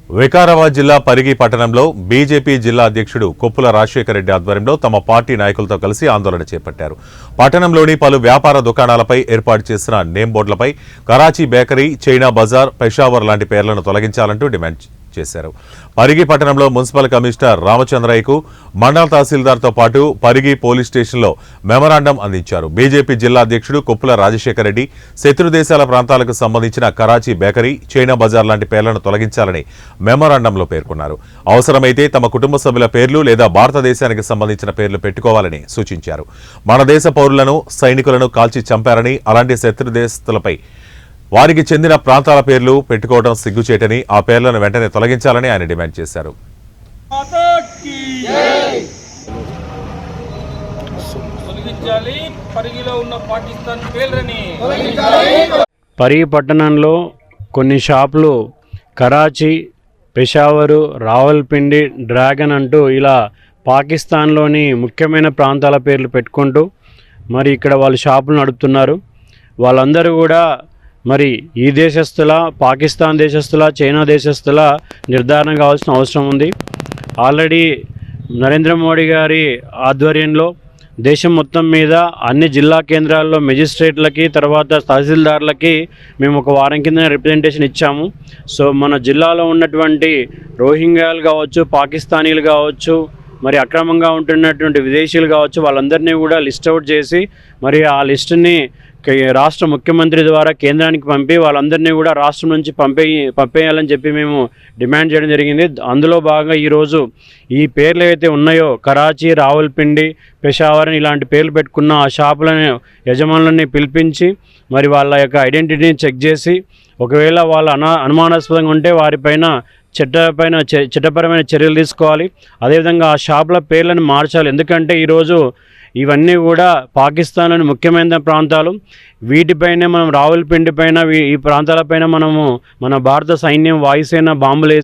వికారాబాద్ జిల్లా పరిగి పట్టణంలో బీజేపీ జిల్లా అధ్యక్షుడు కొప్పుల రాజశేఖర్ రెడ్డి ఆధ్వర్యంలో తమ పార్టీ నాయకులతో కలిసి ఆందోళన చేపట్టారు. పట్టణంలోని పలు వ్యాపార దుకాణాలపై ఏర్పాటు చేసిన నేమ్ బోర్డులపై కరాచీ బేకరీ, చైనా బజార్, పెషావర్ లాంటి పేర్లను తొలగించాలంటూ డిమాండ్ చేశారు. పరిగి పట్టణంలో మున్సిపల్ కమిషనర్ రామచంద్రయ్యకు మండల తహసీల్దార్తో పాటు పరిగి పోలీస్ స్టేషన్లో మెమరాండం అందించారు. బీజేపీ జిల్లా అధ్యక్షుడు కొప్పుల రాజశేఖర్ రెడ్డి శత్రు దేశాల ప్రాంతాలకు సంబంధించిన కరాచీ బేకరీ, చైనా బజార్ లాంటి పేర్లను తొలగించాలని మెమరాండంలో పేర్కొన్నారు. అవసరమైతే తమ కుటుంబ సభ్యుల పేర్లు లేదా భారతదేశానికి సంబంధించిన పేర్లు పెట్టుకోవాలని సూచించారు. మన దేశ పౌరులను, సైనికులను కాల్చి చంపారని, అలాంటి శత్రు దేశస్తులపై వారికి చెందిన ప్రాంతాల పేర్లు పెట్టుకోవడం సిగ్గుచేటని, ఆ పేర్లను వెంటనే తొలగించాలని ఆయన డిమాండ్ చేశారు. పరిగి పట్టణంలో కొన్ని షాపులు కరాచీ, పెషావరు, రావల్పిండి, డ్రాగన్ అంటూ ఇలా పాకిస్తాన్లోని ముఖ్యమైన ప్రాంతాల పేర్లు పెట్టుకుంటూ మరి ఇక్కడ వాళ్ళు షాపులు నడుపుతున్నారు. వాళ్ళందరూ కూడా మరి ఈ దేశస్తుల, పాకిస్తాన్ దేశస్తుల, చైనా దేశస్తుల నిర్ధారణ కావాల్సిన అవసరం ఉంది. ఆల్రెడీ నరేంద్ర మోడీ గారి ఆధ్వర్యంలో దేశం మొత్తం మీద అన్ని జిల్లా కేంద్రాల్లో మెజిస్ట్రేట్లకి, తర్వాత తహసీల్దార్లకి మేము ఒక వారం కింద రిప్రజెంటేషన్ ఇచ్చాము. సో మన జిల్లాలో ఉన్నటువంటి రోహింగ్యాలు కావచ్చు, పాకిస్తానీలు కావచ్చు, మరి అక్రమంగా ఉంటున్నటువంటి విదేశీయులు కావచ్చు, వాళ్ళందరినీ కూడా లిస్ట్ అవుట్ చేసి మరి ఆ లిస్టుని రాష్ట్ర ముఖ్యమంత్రి ద్వారా కేంద్రానికి పంపి వాళ్ళందరినీ కూడా రాష్ట్రం నుంచి పంపేయాలని చెప్పి మేము డిమాండ్ చేయడం జరిగింది. అందులో భాగంగా ఈరోజు ఈ పేర్లు ఏవైతే ఉన్నాయో కరాచీ, రావల్పిండి, పెషావర్ ఇలాంటి పేర్లు పెట్టుకున్న ఆ షాపులను యజమానులని పిలిపించి మరి వాళ్ళ యొక్క ఐడెంటిటీని చెక్ చేసి ఒకవేళ వాళ్ళ అనుమానాస్పదంగా ఉంటే వారిపైన చట్టపరమైన చర్యలు తీసుకోవాలి. అదేవిధంగా ఆ షాపుల పేర్లను మార్చాలి. ఎందుకంటే ఈరోజు ఇవన్నీ కూడా పాకిస్తాన్లోని ముఖ్యమైన ప్రాంతాలు. వీటిపైనే మనం రావల్పిండి పైన, ఈ ప్రాంతాలపైన మనము మన భారత సైన్యం, వాయుసేన బాంబులు